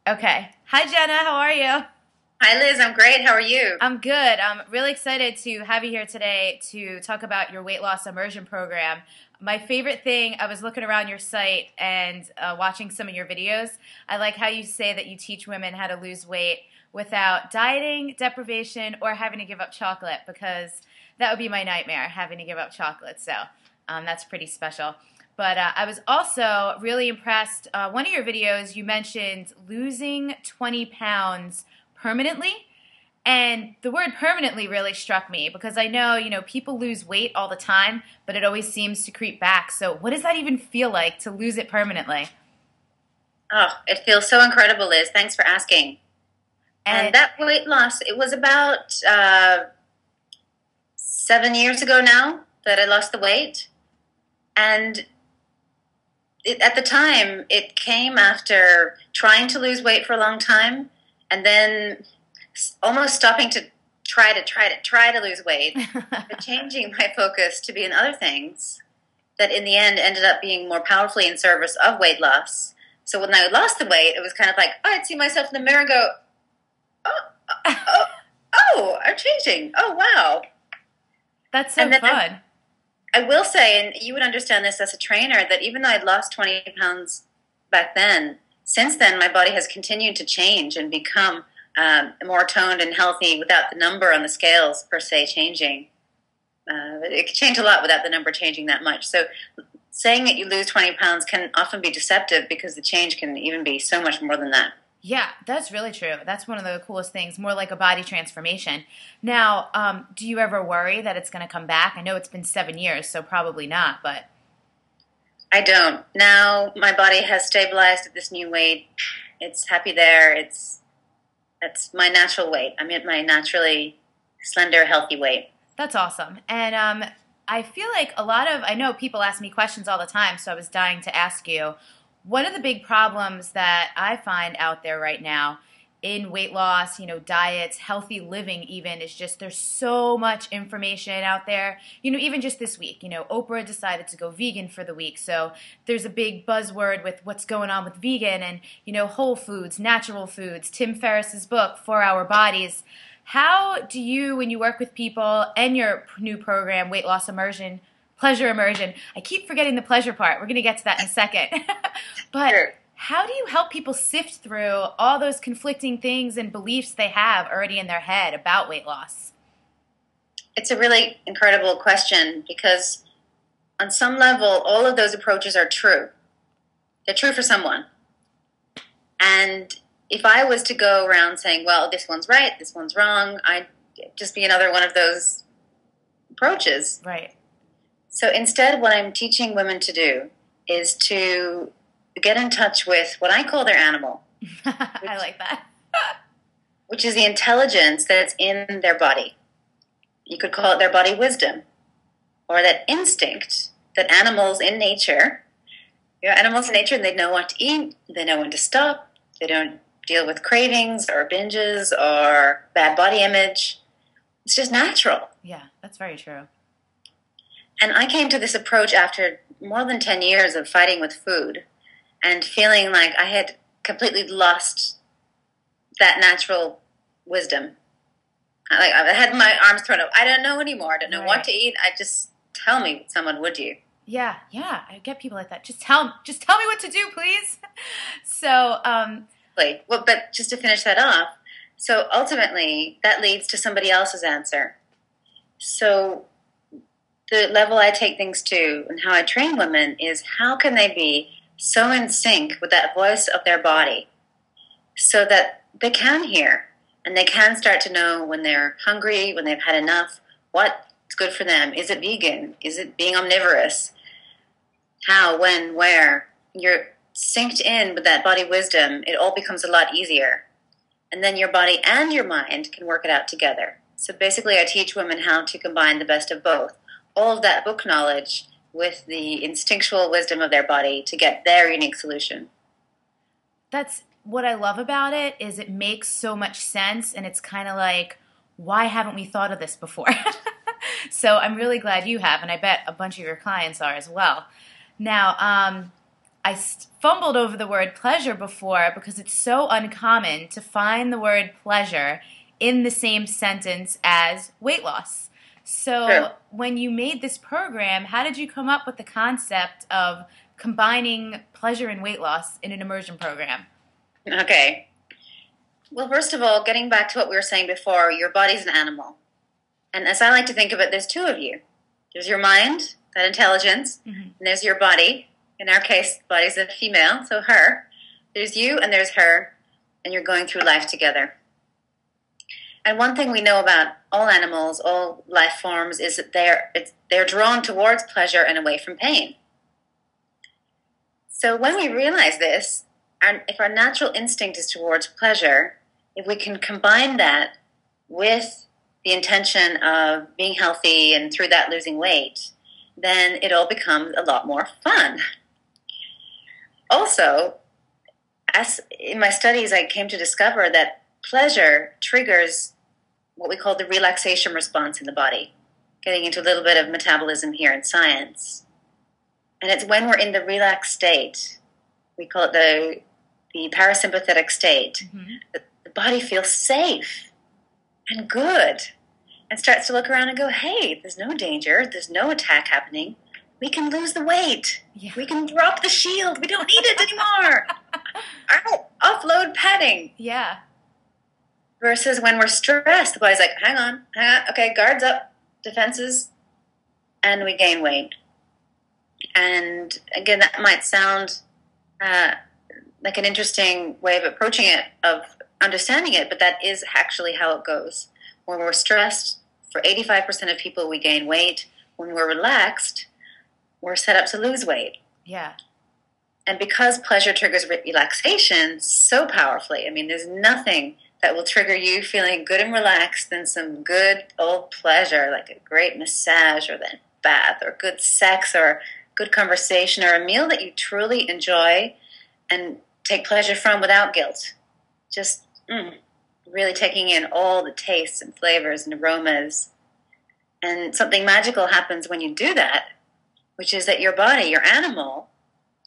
Okay. Hi, Jenna. How are you? Hi Liz, I'm great. How are you? I'm good. I'm really excited to have you here today to talk about your weight loss immersion program. My favorite thing, I was looking around your site and watching some of your videos. I like how you say that you teach women how to lose weight without dieting, deprivation, or having to give up chocolate because that would be my nightmare, having to give up chocolate. So that's pretty special. But I was also really impressed. One of your videos, you mentioned losing 20 pounds permanently. And the word permanently really struck me because I know, people lose weight all the time, but it always seems to creep back. So what does that even feel like to lose it permanently? Oh, it feels so incredible, Liz. Thanks for asking. And And that weight loss, it was about 7 years ago now that I lost the weight. And at the time, it came after trying to lose weight for a long time and then almost stopping to try to lose weight, but changing my focus to be in other things that in the end ended up being more powerfully in service of weight loss. So when I lost the weight, it was kind of like, oh, I'd see myself in the mirror and go, oh, oh, oh, I'm changing. Oh, wow. that's so And then fun. I will say, and you would understand this as a trainer, that even though I'd lost 20 pounds back then, since then my body has continued to change and become more toned and healthy without the number on the scales per se changing. It can change a lot without the number changing that much. So saying that you lose 20 pounds can often be deceptive because the change can even be so much more than that. Yeah, that's really true. That's one of the coolest things, more like a body transformation. Now, do you ever worry that it's going to come back? I know it's been 7 years, so probably not, but I don't. Now my body has stabilized at this new weight. It's happy there. That's my natural weight. I'm at my naturally slender, healthy weight. that's awesome. And I feel like I know people ask me questions all the time, so I was dying to ask you. One of the big problems that I find out there right now in weight loss, diets, healthy living even, is just there's so much information out there. Even just this week, Oprah decided to go vegan for the week. So there's a big buzzword with what's going on with vegan and, whole foods, natural foods, Tim Ferriss's book, 4 Hour Bodies. How do you, when you work with people and your new program, Weight Loss Immersion, Pleasure Immersion, I keep forgetting the pleasure part. We're going to get to that in a second. But Sure. how do you help people sift through all those conflicting things and beliefs they have already in their head about weight loss? It's a really incredible question because on some level, all of those approaches are true. They're true for someone. And if I was to go around saying, well, this one's right, this one's wrong, I'd just be another one of those approaches. Right. So instead, what I'm teaching women to do is to get in touch with what I call their animal, I like that. which is the intelligence that's in their body. You could call it their body wisdom, or that instinct that animals in nature, animals in nature, they know what to eat, they know when to stop, they don't deal with cravings or binges or bad body image. It's just natural. Yeah, that's very true. And I came to this approach after more than 10 years of fighting with food and feeling like I had completely lost that natural wisdom. I had my arms thrown up. I don't know anymore. I don't know what to eat. I just tell me, someone, would you? Yeah, I get people like that. Just tell me what to do, please. So, Well, but just to finish that off, so ultimately that leads to somebody else's answer. So the level I take things to and how I train women is how can they be so in sync with that voice of their body so that they can hear and they can start to know when they're hungry, when they've had enough, what's good for them. Is it vegan? Is it being omnivorous? How, when, where? You're synced in with that body wisdom, it all becomes a lot easier. And then your body and your mind can work it out together. So basically I teach women how to combine the best of both. All of that book knowledge with the instinctual wisdom of their body to get their unique solution. that's what I love about it is it makes so much sense, and it's kind of like, why haven't we thought of this before? So I'm really glad you have, and I bet a bunch of your clients are as well. Now, fumbled over the word pleasure before because it's so uncommon to find the word pleasure in the same sentence as weight loss. So True. when you made this program, how did you come up with the concept of combining pleasure and weight loss in an immersion program? Okay. Well, first of all, getting back to what we were saying before, your body's an animal. And as I like to think of it, there's two of you. There's your mind, that intelligence, and there's your body. In our case, the body's a female, so her. There's you and there's her, and you're going through life together. And one thing we know about all animals, all life forms, is that they're drawn towards pleasure and away from pain. So when we realize this, if our natural instinct is towards pleasure, if we can combine that with the intention of being healthy and through that losing weight, then it all becomes a lot more fun. Also, as in my studies, I came to discover that pleasure triggers what we call the relaxation response in the body, getting into a little bit of metabolism here in science. And it's when we're in the relaxed state, we call it the parasympathetic state, that the body feels safe and good and starts to look around and go, hey, there's no danger, there's no attack happening. We can lose the weight. Yeah. We can drop the shield. We don't need it anymore. Offload padding. Yeah. Versus when we're stressed, the body's like, hang on, okay, guards up, defenses, and we gain weight. And again, that might sound like an interesting way of approaching it, of understanding it, but that is actually how it goes. When we're stressed, for 85% of people, we gain weight. When we're relaxed, we're set up to lose weight. Yeah. And because pleasure triggers relaxation so powerfully, I mean, there's nothing that will trigger you feeling good and relaxed than some good old pleasure, like a great massage or the bath or good sex or good conversation or a meal that you truly enjoy and take pleasure from without guilt. Just really taking in all the tastes and flavors and aromas. And something magical happens when you do that, which is that your body, your animal,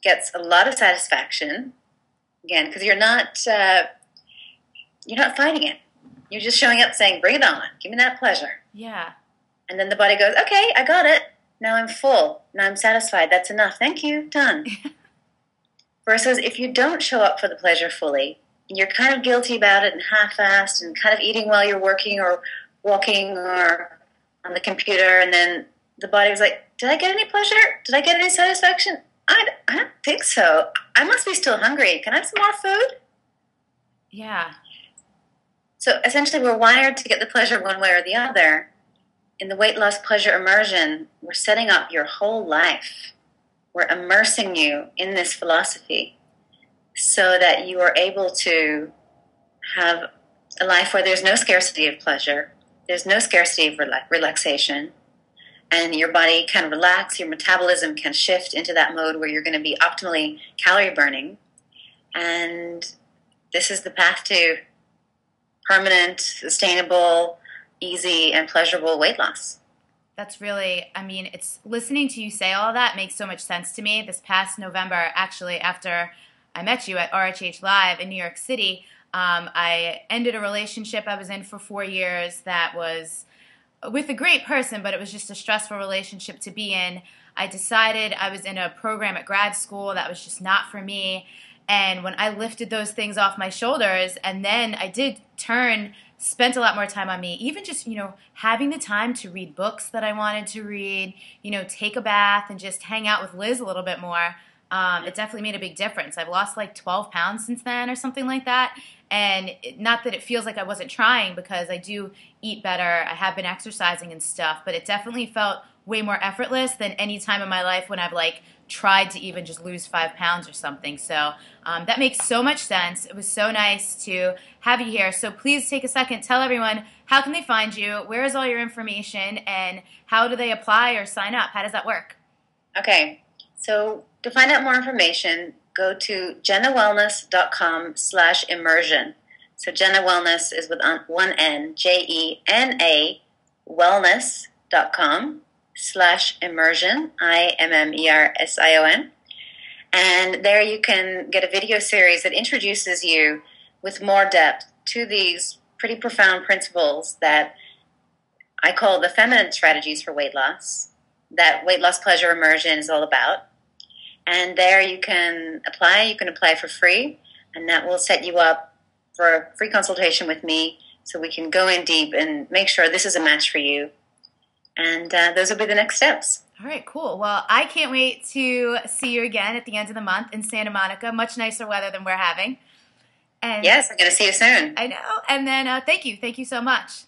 gets a lot of satisfaction, again, because you're not fighting it. You're just showing up saying, bring it on. Give me that pleasure. Yeah. And then the body goes, okay, I got it. Now I'm full. Now I'm satisfied. That's enough. Thank you. Done. Versus if you don't show up for the pleasure fully, and you're kind of guilty about it and half-assed and kind of eating while you're working or walking or on the computer, and then the body was like, did I get any pleasure? Did I get any satisfaction? I don't think so. I must be still hungry. Can I have some more food? Yeah. So essentially we're wired to get the pleasure one way or the other. In the weight loss pleasure immersion, we're setting up your whole life. We're immersing you in this philosophy so that you are able to have a life where there's no scarcity of pleasure, there's no scarcity of relaxation, and your body can relax, your metabolism can shift into that mode where you're going to be optimally calorie burning. And this is the path to permanent, sustainable, easy, and pleasurable weight loss. That's really, I mean, it's listening to you say all that makes so much sense to me. This past November, actually, after I met you at RHH Live in New York City, I ended a relationship I was in for 4 years that was with a great person, but it was just a stressful relationship to be in. I decided I was in a program at grad school that was just not for me. And when I lifted those things off my shoulders, and then I did spent a lot more time on me, even just, having the time to read books that I wanted to read, take a bath and just hang out with Liz a little bit more. It definitely made a big difference. I've lost like 12 pounds since then or something like that. And not that it feels like I wasn't trying, because I do eat better. I have been exercising and stuff, but it definitely felt way more effortless than any time in my life when I've tried to even just lose 5 pounds or something. So that makes so much sense. It was so nice to have you here. So please take a second, tell everyone, how can they find you? Where is all your information? And how do they apply or sign up? How does that work? Okay. So to find out more information, go to jenawellness.com/immersion. So Jena Wellness is with one N, Jena wellness.com/immersion, IMMERSION. And there you can get a video series that introduces you with more depth to these pretty profound principles that I call the feminine strategies for weight loss, that weight loss pleasure immersion is all about. And there you can apply for free, and that will set you up for a free consultation with me so we can go in deep and make sure this is a match for you. And those will be the next steps. All right, cool. Well, I can't wait to see you again at the end of the month in Santa Monica. Much nicer weather than we're having. And yes, I'm going to see you soon. I know. And then thank you. Thank you so much.